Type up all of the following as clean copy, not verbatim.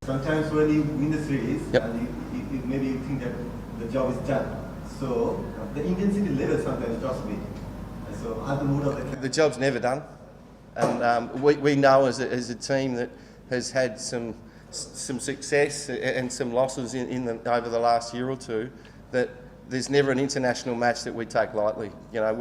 Sometimes when you win the series, Yep. and maybe you think that the job is done. So the intensity level sometimes drops a bit. So how the mood of the The job's never done, and we know as a team that has had some success and some losses over the last year or two, that there's never an international match that we take lightly. You know,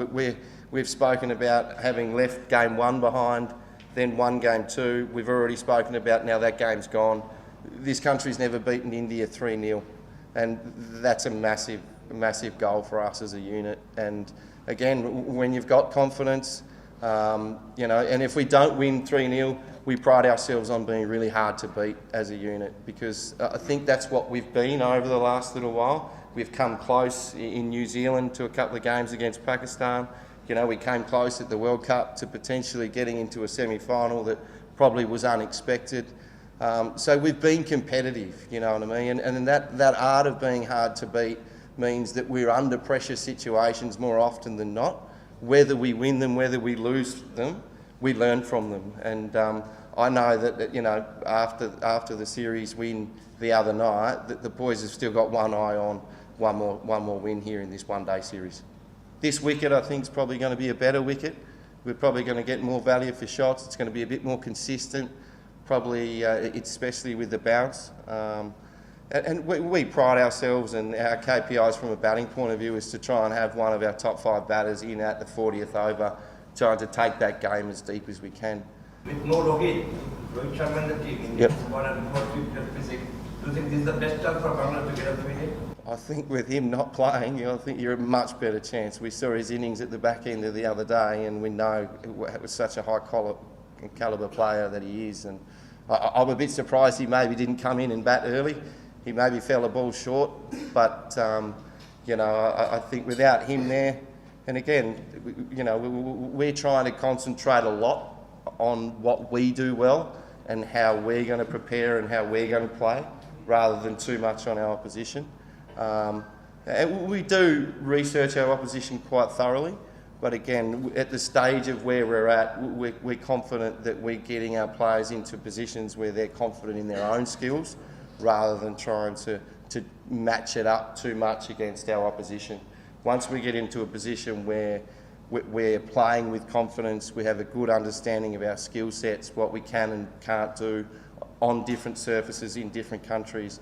we've spoken about having left game one behind, then won game two. We've already spoken about now that game's gone. This country's never beaten India 3-0, and that's a massive goal for us as a unit. And again, when you've got confidence, you know, and if we don't win 3-0, we pride ourselves on being really hard to beat as a unit, because I think that's what we've been over the last little while. We've come close in New Zealand to a couple of games against Pakistan. You know, we came close at the World Cup to potentially getting into a semi-final that probably was unexpected. So we've been competitive, you know what I mean? And that art of being hard to beat means that we're under pressure situations more often than not. Whether we win them, whether we lose them, we learn from them. And I know that, you know, after the series win the other night, that the boys have still got one eye on one more win here in this one-day series. This wicket, I think, is probably going to be a better wicket. We're probably going to get more value for shots. It's going to be a bit more consistent, probably, especially with the bounce. And we pride ourselves, and our KPIs from a batting point of view is to try and have one of our top 5 batters in at the 40th over, trying to take that game as deep as we can. With no Rohit Sharma in the team, in Yep. 150 physics, do you think this is the best chance for Bangladesh to get up the wicket? I think with him not playing, you know, I think you're a much better chance. We saw his innings at the back end of the other day, and we know it was such a high calibre player that he is. And I'm a bit surprised he maybe didn't come in and bat early. He maybe fell a ball short, but you know, I think without him there, and again, you know, we're trying to concentrate a lot on what we do well and how we're going to prepare and how we're going to play, rather than too much on our opposition. And we do research our opposition quite thoroughly, but again, at the stage of where we're at, we're confident that we're getting our players into positions where they're confident in their own skills, rather than trying to match it up too much against our opposition. Once we get into a position where we're playing with confidence, we have a good understanding of our skill sets, what we can and can't do on different surfaces in different countries,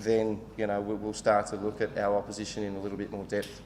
then, you know, we'll start to look at our opposition in a little bit more depth.